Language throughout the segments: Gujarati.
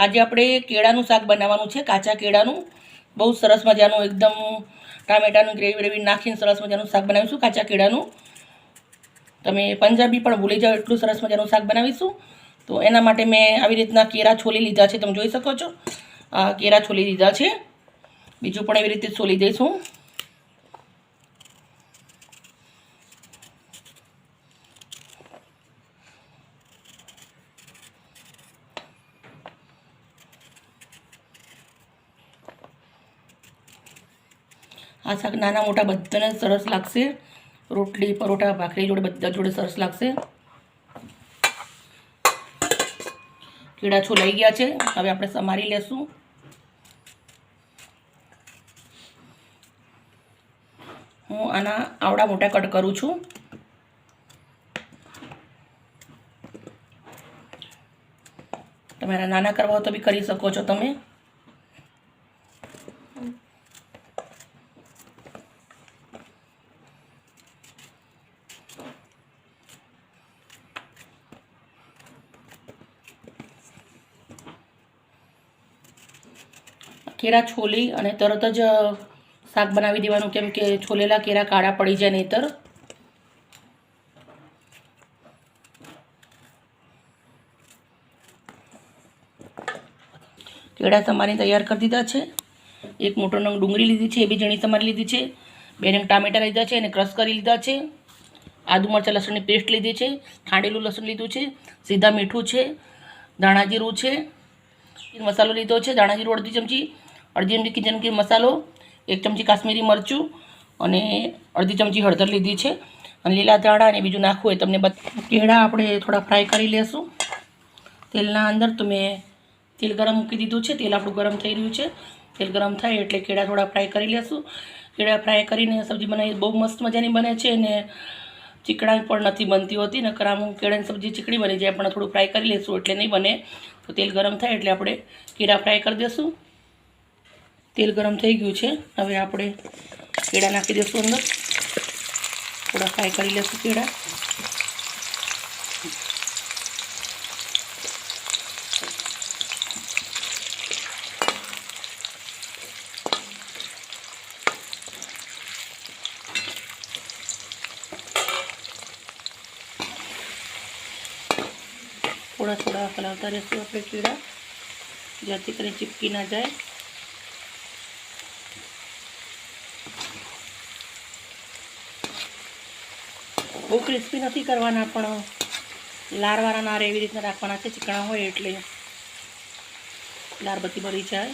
આજે આપણે કેળાનું શાક બનાવવાનું છે, કાચા કેળાનું. બહુ સરસ મજાનું એકદમ ટામેટાનું ગ્રેવી નાખીને સરસ મજાનું શાક બનાવીશું કાચા કેળાનું. તમે પંજાબી પણ ભૂલી જાઓ એટલું સરસ મજાનું શાક બનાવીશું. તો એના માટે મેં આવી રીતના કેળા છોલી લીધા છે, તમે જોઈ શકો છો. આ કેળા છોલી લીધા છે. બીજું પણ એવી રીતે છોલી દઈશું. આ શાક નાના મોટા બધાને સરસ લાગશે. રોટલી પરોઠા ભાખરી જોડે બધા જોડે સરસ લાગશે. કેળા છોલાઈ ગયા છે, હવે આપણે સમારી લેશું. હું આના આવડા મોટા કટ કરું છું. તમારા નાના કરવા હોય તો બી કરી શકો છો તમે. કેળા છોલી અને તરત જ શાક બનાવી દેવાનું, કેમ કે છોલેલા કેળા કાળા પડી જાય નહીંતર. કેળા સમારીને તૈયાર કરી દીધા છે. એક મોટો નંગ ડુંગળી લીધી છે, એ બી ઝીણી સમારી લીધી છે. 2 નંગ ટામેટા લીધા છે, એને ક્રશ કરી લીધા છે. આદુ મરચાં લસણની પેસ્ટ લીધી છે. ખાંડેલું લસણ લીધું છે. સીધા મીઠું છે. ધાણા જીરું છે. મસાલો લીધો છે, ધાણા જીરું અડધી ચમચી, અડધી ચમચી કિચન કિંગ મસાલો, 1 ચમચી કાશ્મીરી મરચું અને અડધી ચમચી હળદર લીધી છે. અને લીલા ધાણા અને બીજું નાખવું હોય તમને. કેળા આપણે થોડા ફ્રાય કરી લેશું તેલના અંદર. તો મેં તેલ ગરમ મૂકી દીધું છે. તેલ આપણું ગરમ થઈ રહ્યું છે. તેલ ગરમ થાય એટલે કેળા થોડા ફ્રાય કરી લેશું. કેળા ફ્રાય કરીને સબ્જી બનાવી બહુ મસ્ત મજાની બને છે અને ચીકણા પણ નથી બનતી હોતી. નકર આમ કેળાની સબ્જી ચીકણી બની જાય, પણ થોડું ફ્રાય કરી લેશું એટલે નહીં બને. તો તેલ ગરમ થાય એટલે આપણે કેળા ફ્રાય કરી દઈશું. તેલ ગરમ થઈ ગયું છે, હવે આપણે કેળા નાખી દઈશું અંદર. થોડા ફ્રાય કરી લેશું કેળા. થોડા થોડા હલાવતા રહેશું આપણે કેળા, જેથી કરીને ચીપકી ના જાય. બહુ ક્રિસ્પી નથી કરવાના, પણ લારવાળા નાર એવી રીતના રાખવાના છે. ચીકણા હોય એટલે લાર બધી બળી જાય.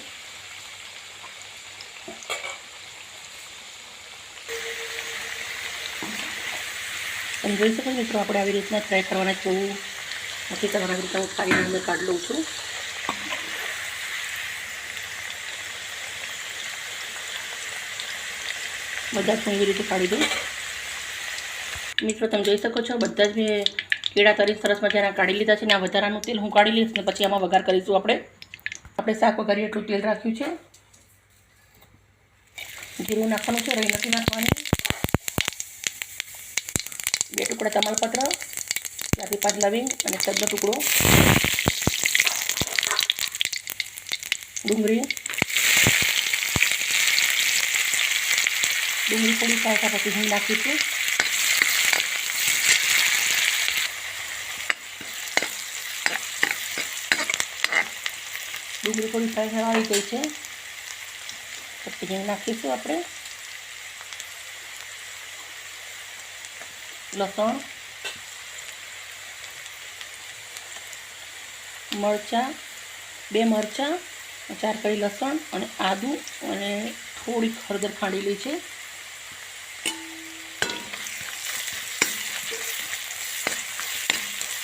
તમે જોઈ શકો મિત્રો, આપણે આવી રીતના ફ્રાય કરવાના છે. બહુ નથી કરવાના. આવી રીતના હું ખારીને અંદર કાઢી લઉં છું. બધા જ હું એવી રીતે કાઢી દઉં. મિત્રો તમે જોઈ શકો છો, બધા જ મેં કેળા તરી સરસ મજાના કાઢી લીધા છે. ને આ વધારાનું તેલ હું કાઢી લઈશ ને પછી આમાં વઘાર કરીશું. આપણે શાક વઘારીએ એટલું તેલ રાખ્યું છે. જીરું નાખવાનું છે, રહી નથી નાખવાની. 2 ટુકડા તમાલપત્ર, 4 થી 5 લવિંગ અને તજનો ટુકડો. ડુંગળી થોડી ફ્રાય થયા પછી હું નાખીશું. ડુંગળી થોડી ફ્રાય થવા આવી ગઈ છે, પછી નાખીશું આપણે લસણ, મરચાં, 2 મરચાં, 4 કળી લસણ અને આદું અને થોડી હળદર ખાંડેલી છે.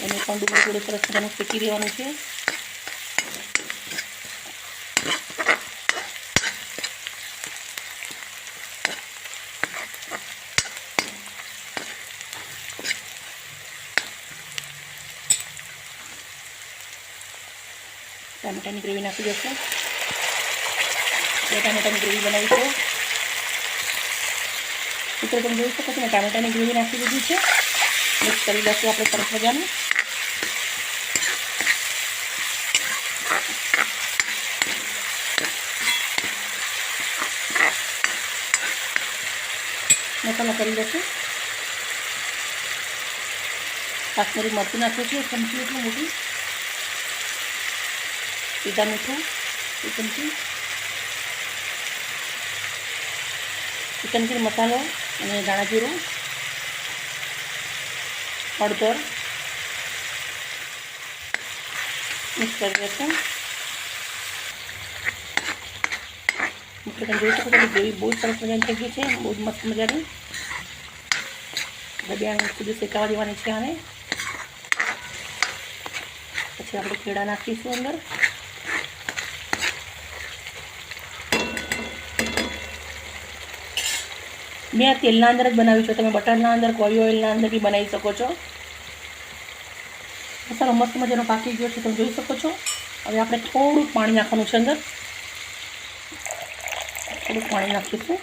એને પણ ડુંગળી થોડું સરસ મજાનું શેકી દેવાનું છે. ટામેટાની ગ્રેવી નાખી દઈશું. 2 ટામેટાની ગ્રેવી બનાવીશું. મિત્રો તમે જોઈ શકો છો, મેં ટામેટાની ગ્રેવી નાખી દીધી છે. મિક્સ કરી લઈશું આપણે સરસ મજાનું. મસાલા કરી લઈશું. કાશ્મીરી મરચું નાખ્યું છે 1 ચમચી એટલું મોટું, સીધા મીઠું 1 ચમચી, ચિકન મસાલો અને ધાણા જીરું, હળદર મિક્સ કરી દઈશું. તમે જોઈ શકો છો ગ્રેવી બહુ સરસ મજાની થઈ ગઈ છે, બહુ જ મસ્ત મજાની. 2 મિનિટ સુધી શેકાવા દેવાની છે આને. પછી આપણે કેળા નાખીશું અંદર. મેં આ તેલના અંદર જ બનાવ્યું છે, તમે બટરના અંદર કોઈ ઓઇલના અંદર બી બનાવી શકો છો. મસાલો મસ્ત મજાનો પાકી ગયો છે, તમે જોઈ શકો છો. હવે આપણે થોડુંક પાણી નાખવાનું છે અંદર, થોડુંક પાણી નાખીશું.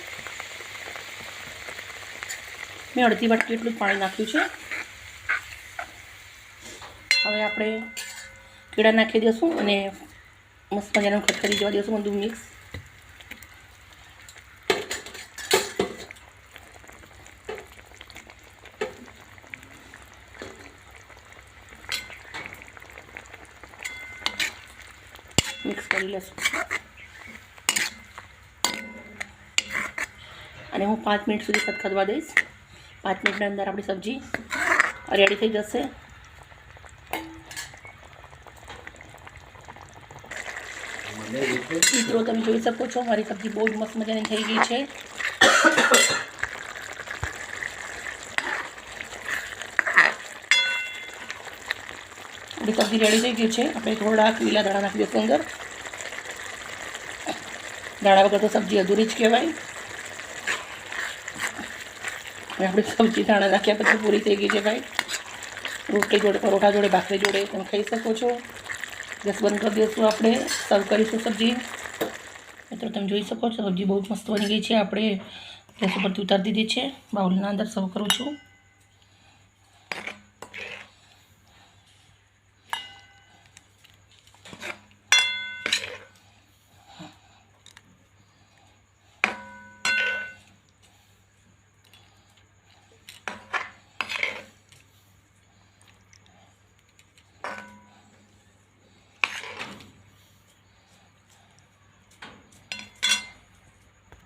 મેં અડધી વાટકી એટલું જ પાણી નાખ્યું છે. હવે આપણે કેળા નાખી દઈશું અને મસ્ત મજાનું ખટખટી જવા દઈશું બધું મિક્સ. મિક્સ કરી લઈશું અને હું 5 મિનિટ સુધી ખદખદવા દઈશ. 5 મિનિટની અંદર આપણી સબ્જી રેડી થઈ જશે. મિત્રો તમે જોઈ શકો છો મારી સબ્જી બહુ જ મસ્ત મજાની થઈ ગઈ છે. આપણી સબ્જી રેડી થઈ ગઈ છે. આપણે થોડાક લીલા ધાણા નાખી દઈશું અંદર. દાણા વગર તો સબ્જી અધૂરી જ કહેવાય. અને આપણી સબ્જી દાણા નાખ્યા પછી પૂરી થઈ ગઈ છે ભાઈ. રોટલી જોડે, પરોઠા જોડે, ભાખરી જોડે તમે ખાઈ શકો છો. ગેસ બંધ કરી દઈશું. આપણે સર્વ કરીશું સબ્જી. મિત્રો તમે જોઈ શકો છો સબ્જી બહુ જ મસ્ત બની ગઈ છે. આપણે ગેસ ઉપરથી ઉતારી દીધી છે. બાઉલના અંદર સર્વ કરું છું.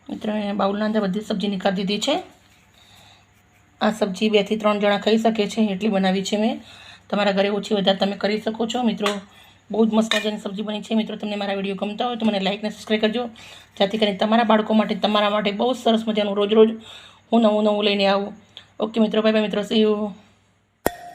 મિત્રો બાઉલના અંદર બધી સબ્જી નીકાળી દીધી છે. આ સબ્જી 2 થી 3 જણા ખાઈ શકે છે એટલી બનાવી છે મેં. તમારા ઘરે ઓછી વધારે તમે કરી શકો છો. મિત્રો બહુ જ મસ્ત મજાની સબ્જી બની છે. મિત્રો તમને મારા વિડીયો ગમતા હોય તો મને લાઈક અને સબસ્ક્રાઈબ કરજો, જેથી કરીને તમારા બાળકો માટે, તમારા માટે બહુ સરસ મજાનું રોજ રોજ હું નવું લઈને આવું. ઓકે મિત્રો, બાય બાય મિત્રો, સી યુ.